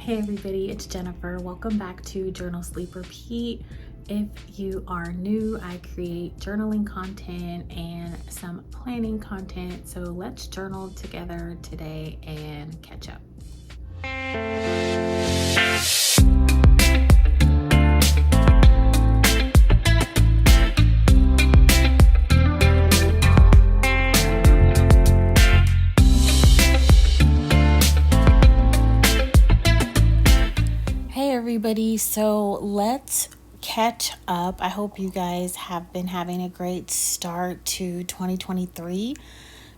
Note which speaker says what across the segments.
Speaker 1: Hey everybody, it's Jennifer. Welcome back to Journal Sleep Repeat. If you are new, I create journaling content and some planning content. So let's journal together today and catch up. Hey everybody, so let's catch up. I hope you guys have been having a great start to 2023.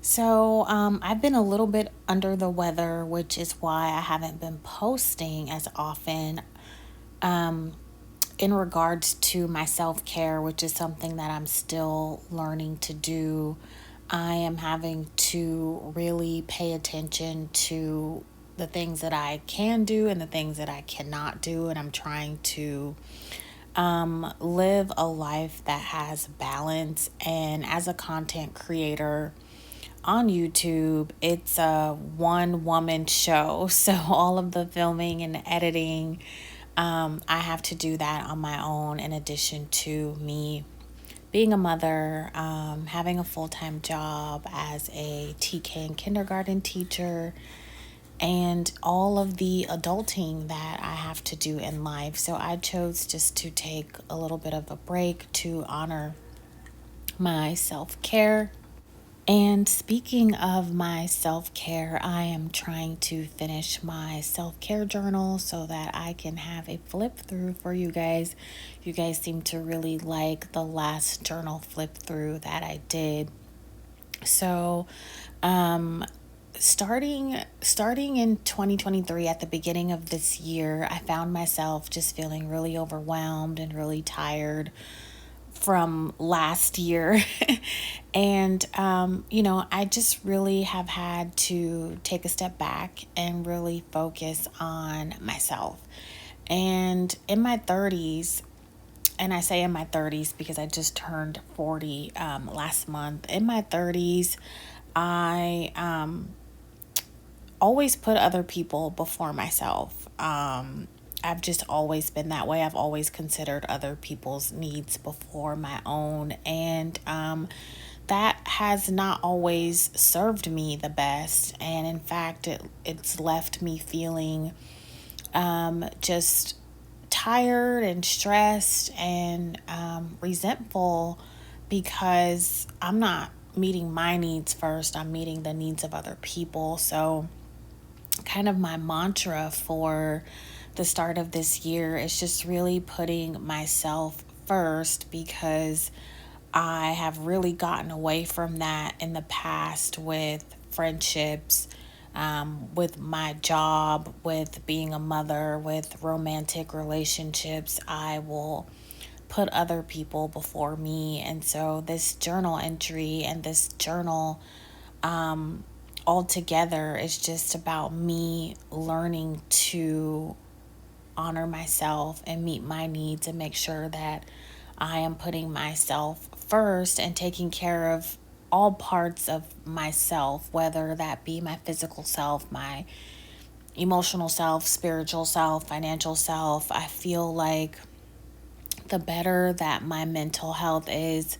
Speaker 1: So I've been a little bit under the weather, which is why I haven't been posting as often in regards to my self-care, which is something that I'm still learning to do. I am having to really pay attention to the things that I can do and the things that I cannot do. And I'm trying to live a life that has balance. And as a content creator on YouTube, it's a one woman show. So all of the filming and editing, I have to do that on my own in addition to me being a mother, having a full-time job as a TK and kindergarten teacher, and all of the adulting that I have to do in life. So I chose just to take a little bit of a break to honor my self-care. And speaking of my self-care, I am trying to finish my self-care journal so that I can have a flip through for you guys. You guys seem to really like the last journal flip through that I did. So, starting in 2023 at the beginning of this year, I found myself just feeling really overwhelmed and really tired from last year. And, I just really have had to take a step back and really focus on myself. And in my 30s, and I say in my 30s because I just turned 40 last month. In my 30s, I always put other people before myself. I've just always been that way. I've always considered other people's needs before my own. And that has not always served me the best. And in fact, it's left me feeling just tired and stressed and resentful because I'm not meeting my needs first. I'm meeting the needs of other people. So kind of my mantra for the start of this year is just really putting myself first, because I have really gotten away from that in the past with friendships, with my job, with being a mother, with romantic relationships. I will put other people before me. And so this journal entry and this journal altogether is just about me learning to honor myself and meet my needs and make sure that I am putting myself first and taking care of all parts of myself, whether that be my physical self, my emotional self, spiritual self, financial self. I feel like the better that my mental health is,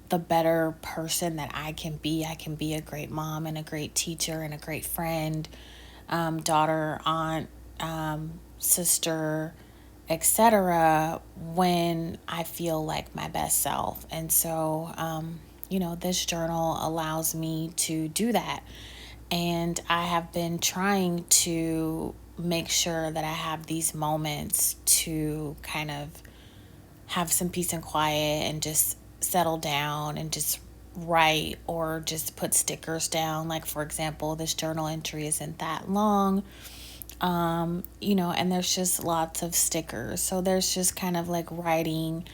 Speaker 1: the better person that I can be. I can be a great mom and a great teacher and a great friend, daughter, aunt, sister, etc., when I feel like my best self. And so, this journal allows me to do that. And I have been trying to make sure that I have these moments to kind of have some peace and quiet and just settle down and just write or just put stickers down. Like, for example, this journal entry isn't that long, and there's just lots of stickers. So there's just kind of like writing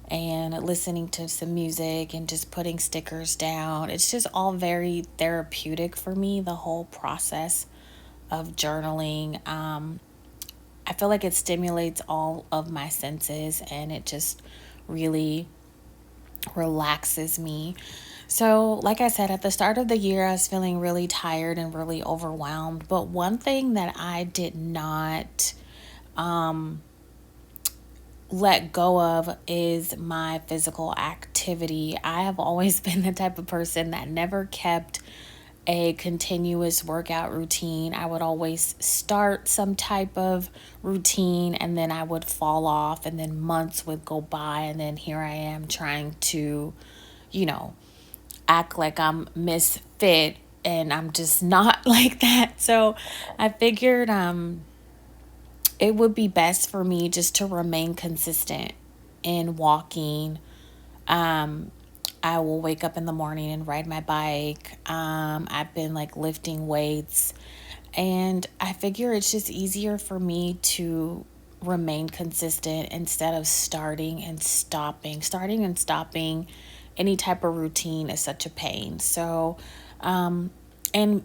Speaker 1: and listening to some music and just putting stickers down. It's just all very therapeutic for me, the whole process of journaling. I feel like it stimulates all of my senses and it just really relaxes me. So, like I said, at the start of the year, I was feeling really tired and really overwhelmed. But one thing that I did not let go of is my physical activity. I have always been the type of person that never kept a continuous workout routine. I would always start some type of routine and then I would fall off, and then months would go by, and then here I am trying to, you know, act like I'm misfit, and I'm just not like that. So I figured it would be best for me just to remain consistent in walking. Um, I will wake up in the morning and ride my bike. I've been like lifting weights, and I figure it's just easier for me to remain consistent instead of starting and stopping. Starting and stopping any type of routine is such a pain. So, and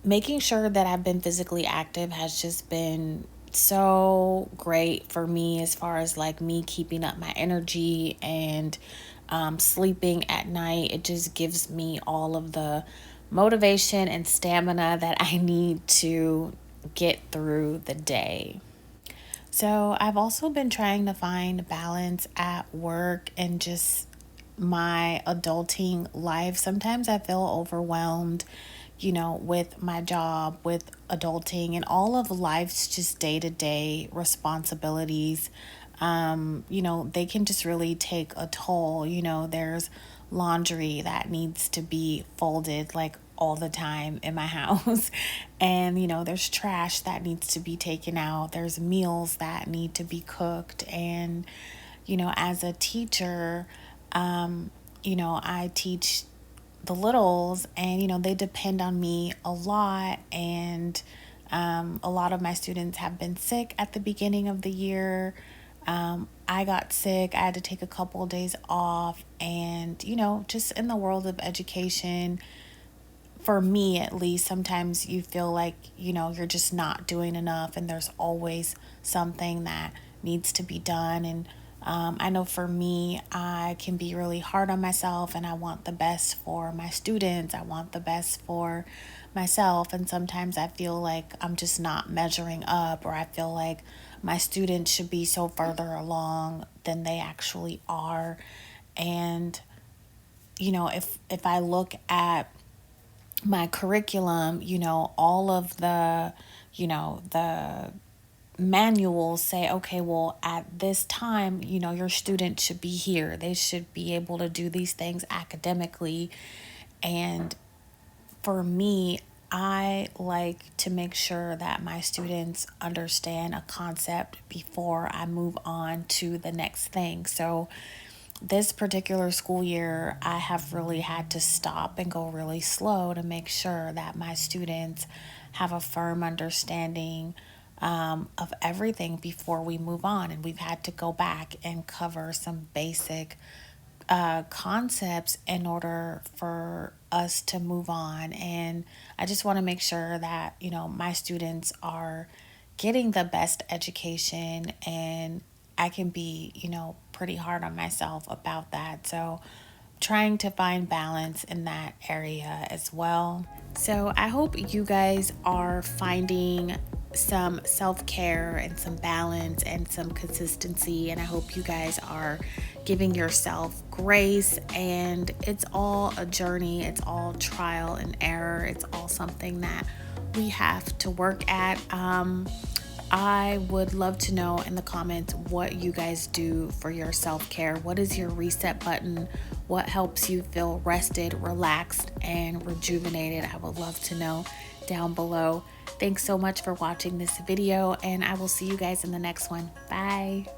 Speaker 1: making sure that I've been physically active has just been so great for me as far as like me keeping up my energy and sleeping at night. It just gives me all of the motivation and stamina that I need to get through the day. So, I've also been trying to find balance at work and just my adulting life. Sometimes I feel overwhelmed, with my job, with adulting, and all of life's just day to day responsibilities. They can just really take a toll. There's laundry that needs to be folded like all the time in my house. And, there's trash that needs to be taken out. There's meals that need to be cooked. And, as a teacher, I teach the littles, and they depend on me a lot. And a lot of my students have been sick at the beginning of the year. I got sick. I had to take a couple of days off. And just in the world of education, for me at least, sometimes you feel like you're just not doing enough, and there's always something that needs to be done. And I know for me, I can be really hard on myself, and I want the best for my students. I want the best for myself. And sometimes I feel like I'm just not measuring up, or I feel like my students should be so further along than they actually are. And, if I look at my curriculum, all of the manuals say, okay, well, at this time, your student should be here. They should be able to do these things academically. And for me, I like to make sure that my students understand a concept before I move on to the next thing. So this particular school year, I have really had to stop and go really slow to make sure that my students have a firm understanding of everything before we move on. And we've had to go back and cover some basic concepts in order for us to move on. And I just want to make sure that, my students are getting the best education, and I can be, pretty hard on myself about that. So trying to find balance in that area as well. So I hope you guys are finding some self-care and some balance and some consistency, and I hope you guys are giving yourself grace. And it's all a journey, it's all trial and error, it's all something that we have to work at. I would love to know in the comments what you guys do for your self-care. What is your reset button? What helps you feel rested, relaxed, and rejuvenated? I would love to know down below. Thanks so much for watching this video, and I will see you guys in the next one. Bye.